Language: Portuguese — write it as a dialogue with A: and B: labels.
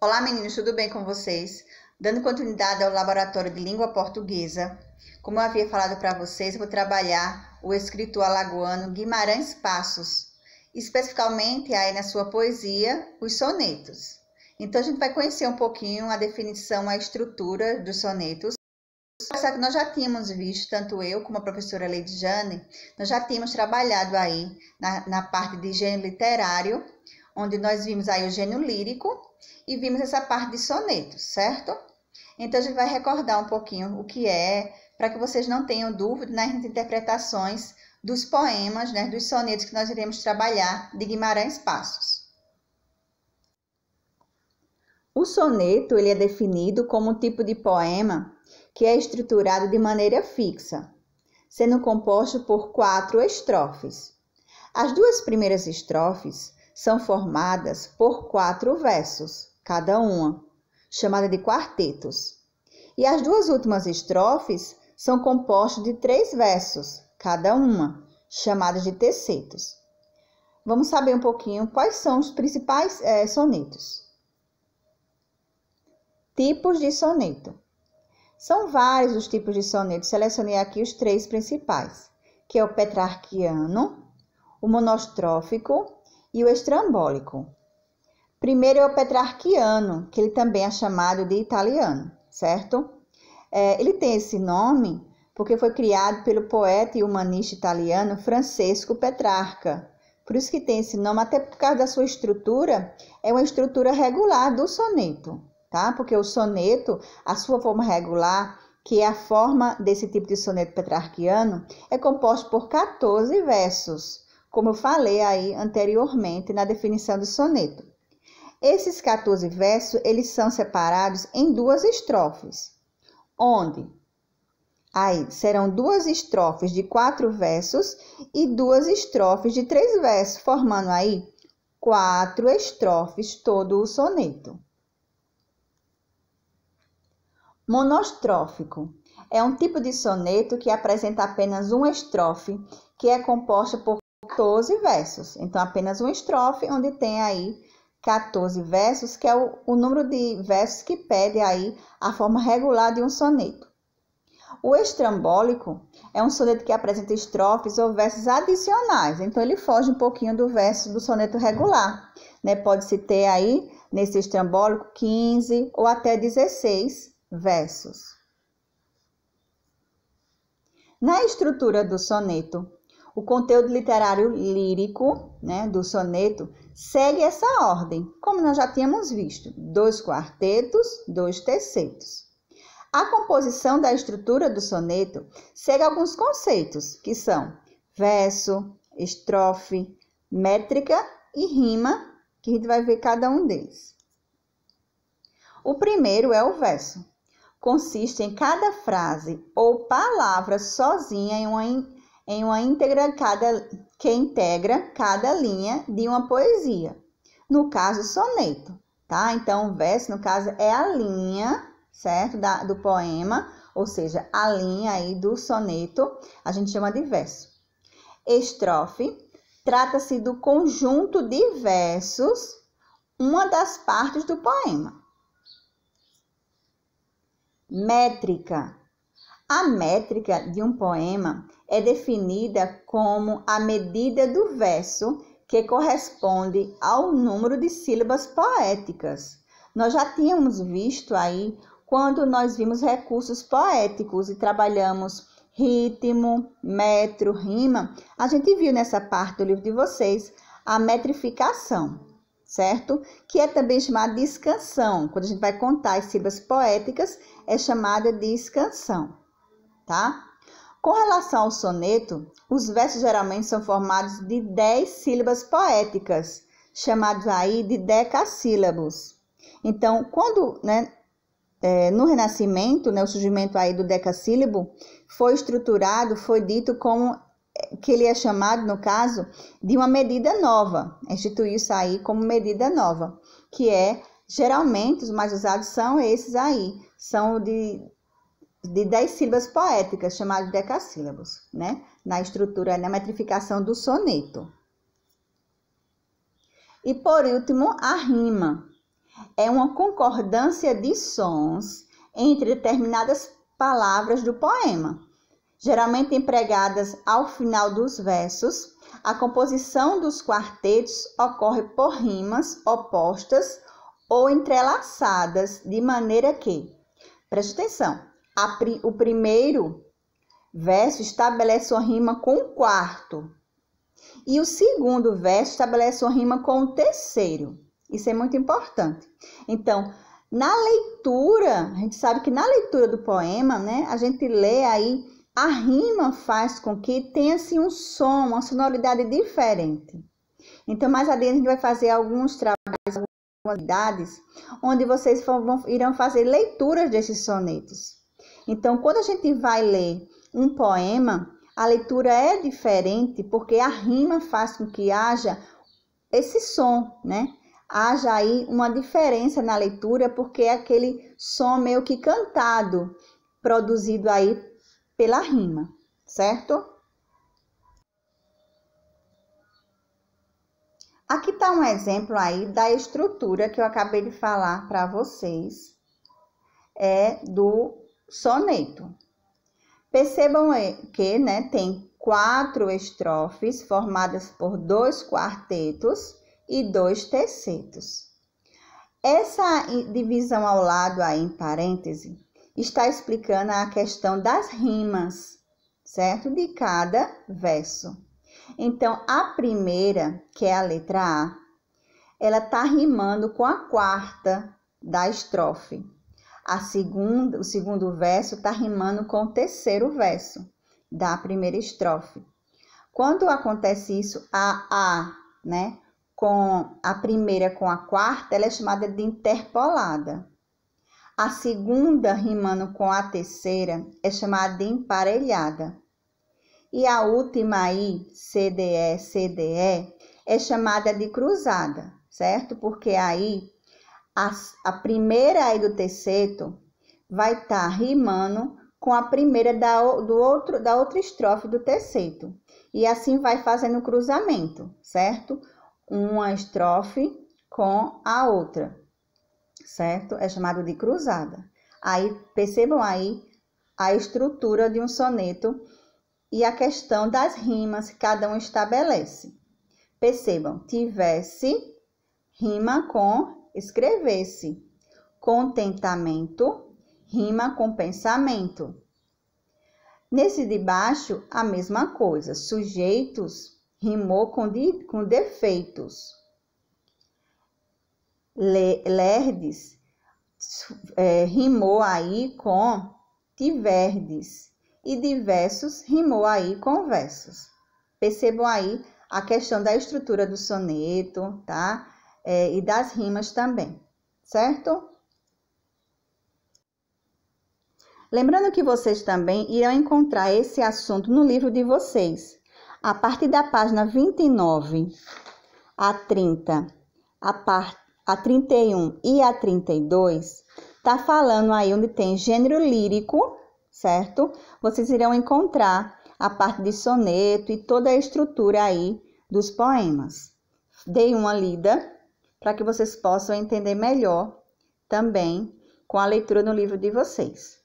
A: Olá, meninos, tudo bem com vocês? Dando continuidade ao Laboratório de Língua Portuguesa, como eu havia falado para vocês, eu vou trabalhar o escritor alagoano Guimarães Passos, especificamente aí na sua poesia, os sonetos. Então, a gente vai conhecer um pouquinho a definição, a estrutura dos sonetos. Só que nós já tínhamos visto, tanto eu como a professora Leide Jane, nós já tínhamos trabalhado aí na parte de gênero literário, onde nós vimos aí o gênero lírico e vimos essa parte de sonetos, certo? Então, a gente vai recordar um pouquinho o que é, para que vocês não tenham dúvida nas interpretações dos poemas, né, dos sonetos que nós iremos trabalhar de Guimarães Passos. O soneto ele é definido como um tipo de poema que é estruturado de maneira fixa, sendo composto por 4 estrofes. As 2 primeiras estrofes são formadas por 4 versos, cada uma, chamada de quartetos. E as 2 últimas estrofes são compostas de 3 versos, cada uma, chamadas de tercetos. Vamos saber um pouquinho quais são os principais sonetos. Tipos de soneto. São vários os tipos de soneto. Selecionei aqui os 3 principais, que é o petrarquiano, o monostrófico e o estrambólico. Primeiro é o petrarquiano, que ele também é chamado de italiano, certo? Ele tem esse nome porque foi criado pelo poeta e humanista italiano Francesco Petrarca. Por isso que tem esse nome, até por causa da sua estrutura, é uma estrutura regular do soneto, tá? Porque o soneto, a sua forma regular, que é a forma desse tipo de soneto petrarquiano, é composto por 14 versos, como eu falei aí anteriormente na definição do soneto. Esses 14 versos, eles são separados em 2 estrofes, onde aí serão 2 estrofes de 4 versos e 2 estrofes de 3 versos, formando aí 4 estrofes todo o soneto. Monostrófico é um tipo de soneto que apresenta apenas uma estrofe, que é composta por 14 versos. Então, apenas uma estrofe, onde tem aí 14 versos, que é o número de versos que pede aí a forma regular de um soneto. O estrambólico é um soneto que apresenta estrofes ou versos adicionais. Então, ele foge um pouquinho do verso do soneto regular, né? Pode-se ter aí, nesse estrambólico, 15 ou até 16 versos. Na estrutura do soneto, o conteúdo literário lírico, né, do soneto segue essa ordem, como nós já tínhamos visto: 2 quartetos, 2 tercetos. A composição da estrutura do soneto segue alguns conceitos, que são verso, estrofe, métrica e rima, que a gente vai ver cada um deles. O primeiro é o verso. Consiste em cada frase ou palavra sozinha em uma íntegra que integra cada linha de uma poesia. No caso, soneto, tá? Então, o verso, no caso, é a linha, certo? Do poema, ou seja, a linha aí do soneto, a gente chama de verso. Estrofe trata-se do conjunto de versos, uma das partes do poema. Métrica. A métrica de um poema é definida como a medida do verso que corresponde ao número de sílabas poéticas. Nós já tínhamos visto aí quando nós vimos recursos poéticos e trabalhamos ritmo, metro, rima. A gente viu nessa parte do livro de vocês a metrificação, certo? Que é também chamada de escansão. Quando a gente vai contar as sílabas poéticas, é chamada de escansão, tá? Com relação ao soneto, os versos geralmente são formados de 10 sílabas poéticas, chamados aí de decassílabos. Então, quando, no Renascimento, o surgimento aí do decassílabo foi estruturado, foi dito como que ele é chamado, no caso, de uma medida nova. Instituiu isso aí como medida nova, que é, geralmente, os mais usados são esses aí, são de 10 sílabas poéticas, chamados de decassílabos, né? Na estrutura, na metrificação do soneto. E, por último, a rima. é uma concordância de sons entre determinadas palavras do poema, geralmente empregadas ao final dos versos. A composição dos quartetos ocorre por rimas opostas ou entrelaçadas, de maneira que, preste atenção, o primeiro verso estabelece uma rima com o quarto e o segundo verso estabelece uma rima com o terceiro. Isso é muito importante. Então, na leitura, a gente sabe que na leitura do poema, né, a gente lê aí, a rima faz com que tenha assim, um som, uma sonoridade diferente. Então, mais adiante, a gente vai fazer alguns trabalhos, algumas atividades, onde vocês irão fazer leituras desses sonetos. Então, quando a gente vai ler um poema, a leitura é diferente, porque a rima faz com que haja esse som, né? Haja aí uma diferença na leitura, porque é aquele som meio que cantado, produzido aí pela rima, certo? Aqui está um exemplo aí da estrutura que eu acabei de falar para vocês, do soneto. Percebam que, né, tem 4 estrofes formadas por 2 quartetos e 2 tercetos. Essa divisão ao lado aí em parêntese está explicando a questão das rimas, certo? De cada verso. Então, a primeira, que é a letra A, ela está rimando com a quarta da estrofe. O segundo verso está rimando com o terceiro verso da primeira estrofe. Quando acontece isso, a A, né, com a primeira com a quarta, ela é chamada de interpolada. A segunda, rimando com a terceira, é chamada de emparelhada. E a última aí, CDE, CDE, é chamada de cruzada, certo? Porque aí a primeira aí do terceto vai estar rimando com a primeira da outra estrofe do terceto. E assim vai fazendo o cruzamento, certo? Uma estrofe com a outra, certo? É chamado de cruzada. Aí, percebam aí a estrutura de um soneto e a questão das rimas que cada um estabelece. Percebam, tivesse, rima com escrevesse. Contentamento, rima com pensamento. Nesse de baixo, a mesma coisa. Sujeitos, rimou com defeitos. Lerdes, rimou aí com tiverdes. E diversos, rimou aí com versos. Percebam aí a questão da estrutura do soneto, tá? E das rimas também, certo? Lembrando que vocês também irão encontrar esse assunto no livro de vocês. A partir da página 29 a 30, a 31 e a 32, tá falando aí onde tem gênero lírico, certo? Vocês irão encontrar a parte de soneto e toda a estrutura aí dos poemas. Dei uma lida para que vocês possam entender melhor também com a leitura no livro de vocês.